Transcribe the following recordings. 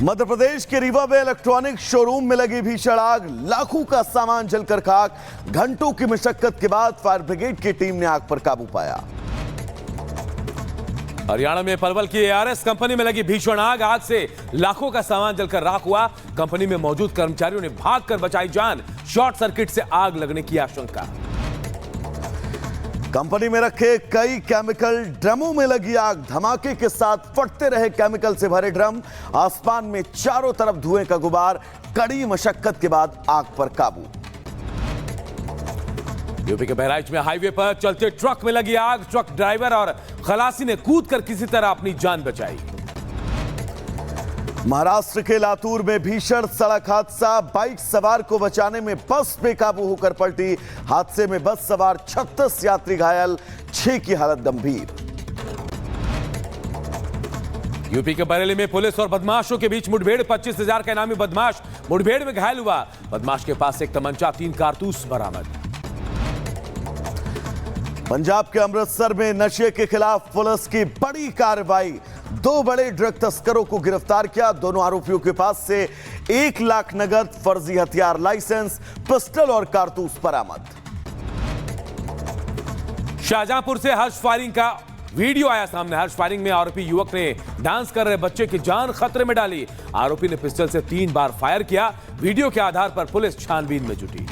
मध्य प्रदेश के रीवा में electronic showroom में लगी भीषण आग, लाखों का सामान जलकर खाक। घंटों की मशक्कत के बाद फायर ब्रिगेड की टीम ने आग पर काबू पाया। हरियाणा में पलवल की ARS कंपनी में लगी भीषण आग से लाखों का सामान जलकर राख हुआ। कंपनी में मौजूद कर्मचारियों ने भागकर बचाई जान। शॉर्ट सर्किट से आग लगने की आशंका। कंपनी में रखे कई केमिकल ड्रमों में लगी आग, धमाके के साथ फटते रहे केमिकल से भरे ड्रम। आसमान में चारों तरफ धुएं का गुबार। कड़ी मशक्कत के बाद आग पर काबू। यूपी के बहराइच में हाईवे पर चलते ट्रक में लगी आग। ट्रक ड्राइवर और खलासी ने कूदकर किसी तरह अपनी जान बचाई। महाराष्ट्र के लातूर में भीषण सड़क हादसा, बाइक सवार को बचाने में बस बेकाबू होकर पलटी। हादसे में बस सवार 36 यात्री घायल, 6 की हालत गंभीर। यूपी के बरेली में पुलिस और बदमाशों के बीच मुठभेड़। 25,000 का इनामी बदमाश मुठभेड़ में घायल हुआ। बदमाश के पास एक तमंचा, 3 कारतूस बरामद। पंजाब के अमृतसर में नशे के खिलाफ पुलिस की बड़ी कार्रवाई। 2 बड़े ड्रग तस्करों को गिरफ्तार किया। दोनों आरोपियों के पास से 1 लाख नगद, फर्जी हथियार लाइसेंस, पिस्टल और कारतूस बरामद। शाहजहांपुर से हर्ष फायरिंग का वीडियो आया सामने। हर्ष फायरिंग में आरोपी युवक ने डांस कर रहे बच्चे की जान खतरे में डाली। आरोपी ने पिस्टल से 3 बार फायर किया। वीडियो के आधार पर पुलिस छानबीन में जुटी।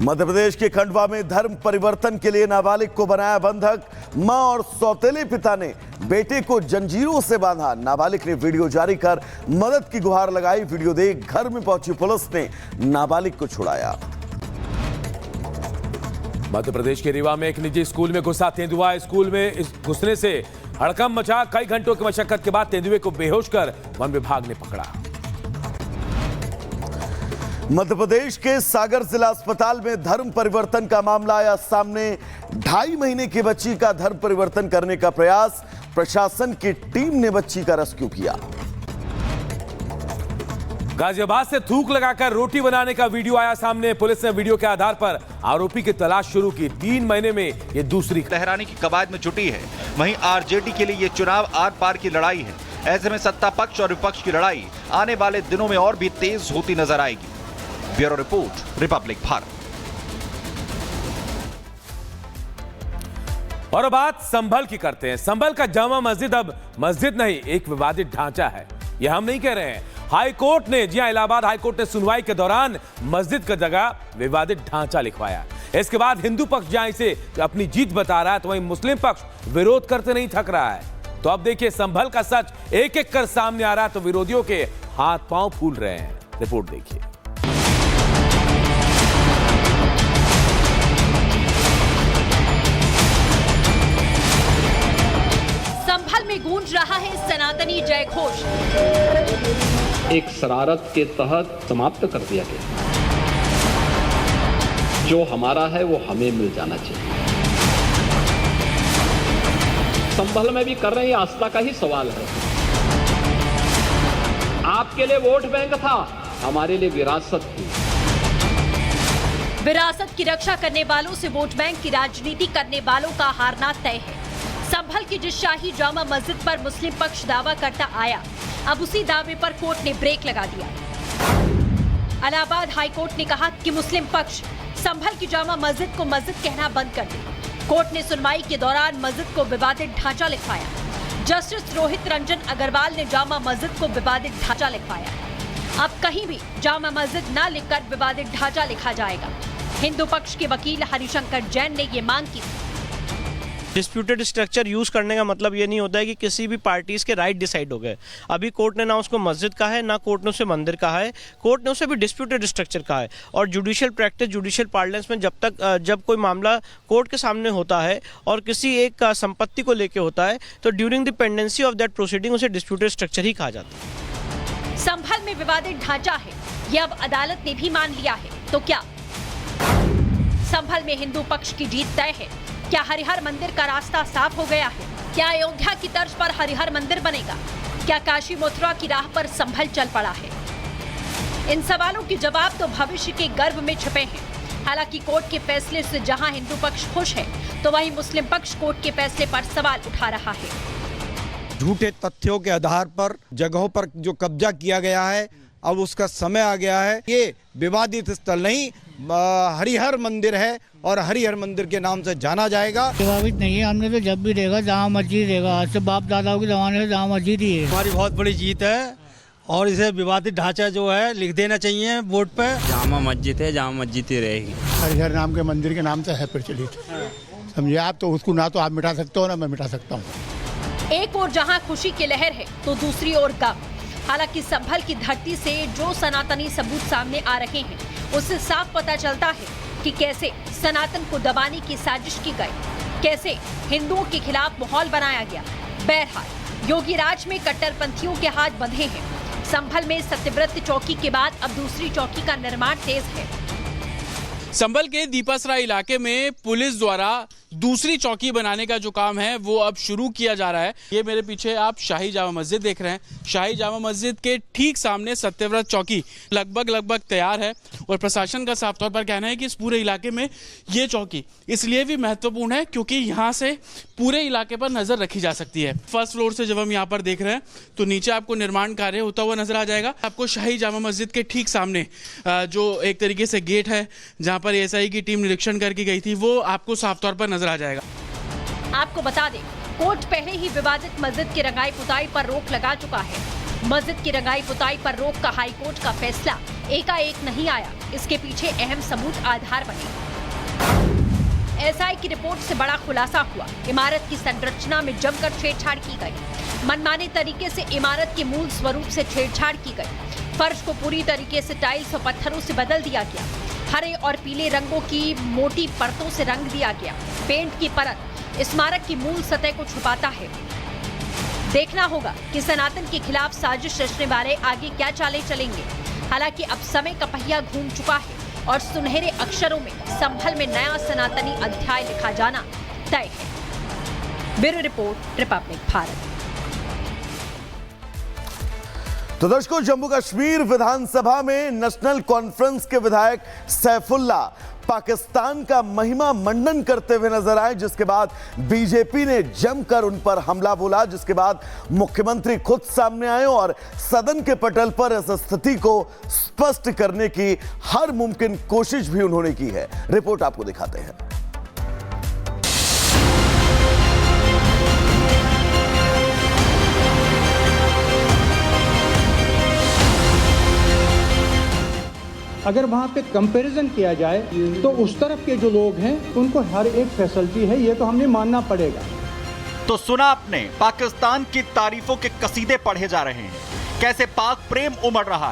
मध्य प्रदेश के खंडवा में धर्म परिवर्तन के लिए नाबालिग को बनाया बंधक। मां और सौतेले पिता ने बेटे को जंजीरों से बांधा। नाबालिग ने वीडियो जारी कर मदद की गुहार लगाई। वीडियो देख घर में पहुंची पुलिस ने नाबालिग को छुड़ाया। मध्य प्रदेश के रीवा में एक निजी स्कूल में घुसा तेंदुआ। स्कूल में घुसने से हड़कंप मचा। कई घंटों की मशक्कत के बाद तेंदुए को बेहोश कर वन विभाग ने पकड़ा। मध्य प्रदेश के सागर जिला अस्पताल में धर्म परिवर्तन का मामला आया सामने। 2.5 महीने की बच्ची का धर्म परिवर्तन करने का प्रयास। प्रशासन की टीम ने बच्ची का रेस्क्यू किया। गाजियाबाद से थूक लगाकर रोटी बनाने का वीडियो आया सामने। पुलिस ने वीडियो के आधार पर आरोपी की तलाश शुरू की। 3 महीने में यह दूसरी लहराने की कवायद में जुटी है। वहीं आरजेडी के लिए यह चुनाव आर पार की लड़ाई है। ऐसे में सत्ता पक्ष और विपक्ष की लड़ाई आने वाले दिनों में और भी तेज होती नजर आएगी। Bureau report, Republic Bharat. और बात संभल की करते हैं। संभल का जामा मस्जिद अब मस्जिद नहीं, एक विवादित ढांचा है। यह हम नहीं कह रहे हैं, हाई कोर्ट ने, जी हां, इलाहाबाद हाई कोर्ट ने सुनवाई के दौरान मस्जिद की जगह विवादित ढांचा लिखवाया। इसके बाद हिंदू पक्ष जहां इसे अपनी जीत बता रहा है, तो वहीं मुस्लिम पक्ष विरोध करते नहीं थक रहा है। तो अब देखिए संभल का सच एक एक कर सामने आ रहा है, तो विरोधियों के हाथ पांव फूल रहे हैं। रिपोर्ट देखिए। संभल में गूंज रहा है सनातनी जय घोष। एक शरारत के तहत समाप्त कर दिया गया। जो हमारा है वो हमें मिल जाना चाहिए। संभल में भी कर रहे हैं, आस्था का ही सवाल है। आपके लिए वोट बैंक था, हमारे लिए विरासत थी। विरासत की रक्षा करने वालों से वोट बैंक की राजनीति करने वालों का हारना तय है। संभल की जिस शाही जामा मस्जिद पर मुस्लिम पक्ष दावा करता आया, अब उसी दावे पर कोर्ट ने ब्रेक लगा दिया। इलाहाबाद हाई कोर्ट ने कहा कि मुस्लिम पक्ष संभल की जामा मस्जिद को मस्जिद कहना बंद कर दे। कोर्ट ने सुनवाई के दौरान मस्जिद को विवादित ढांचा लिखवाया। जस्टिस रोहित रंजन अग्रवाल ने जामा मस्जिद को विवादित ढांचा लिखवाया। अब कहीं भी जामा मस्जिद न लिखकर विवादित ढांचा लिखा जाएगा। हिंदू पक्ष के वकील हरिशंकर जैन ने ये मांग की। डिस्प्यूटेड स्ट्रक्चर यूज करने का मतलब ये नहीं होता है कि किसी भी पार्टीज के राइट डिसाइड हो गए। अभी कोर्ट ने ना उसको मस्जिद कहा है, ना कोर्ट ने उसे मंदिर कहा है। कोर्ट ने उसे भी डिस्प्यूटेड स्ट्रक्चर कहा है। और जुडिशियल प्रैक्टिस, जुडिशियल पार्लेंस में जब कोई मामला कोर्ट के सामने होता है और किसी एक संपत्ति को लेके होता है, तो during the pendency of that proceeding उसे डिस्प्यूटेड स्ट्रक्चर ही कहा जाता है। संभल में विवादित ढांचा है, ये अब अदालत ने भी मान लिया है। तो क्या संभल में हिंदू पक्ष की जीत तय है? क्या हरिहर मंदिर का रास्ता साफ हो गया है? क्या अयोध्या की तर्ज पर हरिहर मंदिर बनेगा? क्या काशी मथुरा की राह पर संभल चल पड़ा है? इन सवालों के जवाब तो भविष्य के गर्भ में छिपे हैं। हालांकि कोर्ट के फैसले से जहां हिंदू पक्ष खुश है, तो वहीं मुस्लिम पक्ष कोर्ट के फैसले पर सवाल उठा रहा है। झूठे तथ्यों के आधार पर जगहों पर जो कब्जा किया गया है, अब उसका समय आ गया है। ये विवादित स्थल नहीं, हरिहर मंदिर है और हरिहर मंदिर के नाम से जाना जाएगा। विवादित नहीं है, हमने तो जब भी देखा जहाँ मस्जिद रहेगा, आज से बाप दादाओं के जमाने से जहाँ मस्जिद ही है। हमारी बहुत बड़ी जीत है और इसे विवादित ढांचा जो है लिख देना चाहिए बोर्ड पे। जामा मस्जिद है, जामा मस्जिद ही रहेगी। हरिहर नाम के मंदिर के नाम से है प्रचलित, समझे आप। तो उसको ना तो आप मिटा सकते हो ना मैं मिटा सकता हूँ। एक ओर जहां खुशी की लहर है तो दूसरी ओर गम। हालांकि संभल की धरती से जो सनातनी सबूत सामने आ रहे हैं, उससे साफ पता चलता है कि कैसे सनातन को दबाने की साजिश की गई, कैसे हिंदुओं के खिलाफ माहौल बनाया गया। बहरहाल योगी राज में कट्टरपंथियों के हाथ बंधे हैं। संभल में सत्यव्रत चौकी के बाद अब दूसरी चौकी का निर्माण तेज है। संभल के दीपासरा इलाके में पुलिस द्वारा दूसरी चौकी बनाने का जो काम है वो अब शुरू किया जा रहा है। ये मेरे पीछे आप शाही जामा मस्जिद देख रहे हैं। शाही जामा मस्जिद के ठीक सामने सत्यव्रत चौकी लगभग तैयार है और प्रशासन का साफ तौर पर कहना है कि इस पूरे इलाके में ये चौकी इसलिए भी महत्वपूर्ण है क्योंकि यहाँ से पूरे इलाके पर नजर रखी जा सकती है। फर्स्ट फ्लोर से जब हम यहाँ पर देख रहे हैं तो नीचे आपको निर्माण कार्य होता हुआ नजर आ जाएगा। आपको शाही जामा मस्जिद के ठीक सामने जो एक तरीके से गेट है जहाँ पर एसआई की टीम निरीक्षण करके गई थी, वो आपको साफ तौर पर नजर आ जाएगा। आपको बता दें, कोर्ट पहले ही विवादित मस्जिद की रंगाई पुताई पर रोक लगा चुका है। मस्जिद की रंगाई पुताई पर रोक का हाई कोर्ट का फैसला एकाएक नहीं आया, इसके पीछे अहम सबूत आधार बने। एसआई की रिपोर्ट से बड़ा खुलासा हुआ। इमारत की संरचना में जमकर छेड़छाड़ की गई। मनमाने तरीके से इमारत के मूल स्वरूप से छेड़छाड़ की गई। फर्श को पूरी तरीके से टाइल्स और पत्थरों से बदल दिया गया। हरे और पीले रंगों की मोटी परतों से रंग दिया गया। पेंट की परत स्मारक की मूल सतह को छुपाता है। देखना होगा कि सनातन के खिलाफ साजिश रचने वाले आगे क्या चालें चलेंगे। हालांकि अब समय का पहिया घूम चुका है और सुनहरे अक्षरों में संभल में नया सनातनी अध्याय लिखा जाना तय है। Bureau report, Republic Bharat. तो दर्शकों, जम्मू कश्मीर विधानसभा में नेशनल कॉन्फ्रेंस के विधायक सैफुल्ला पाकिस्तान का महिमा मंडन करते हुए नजर आए, जिसके बाद बीजेपी ने जमकर उन पर हमला बोला, जिसके बाद मुख्यमंत्री खुद सामने आए और सदन के पटल पर इस स्थिति को स्पष्ट करने की हर मुमकिन कोशिश भी उन्होंने की है। रिपोर्ट आपको दिखाते हैं। अगर वहाँ पे कंपैरिजन किया जाए तो उस तरफ के जो लोग हैं उनको हर एक फैसिलिटी है, ये तो हमने मानना पड़ेगा। तो सुना आपने, पाकिस्तान की तारीफों के कसीदे पढ़े जा रहे हैं, कैसे पाक प्रेम उमड़ रहा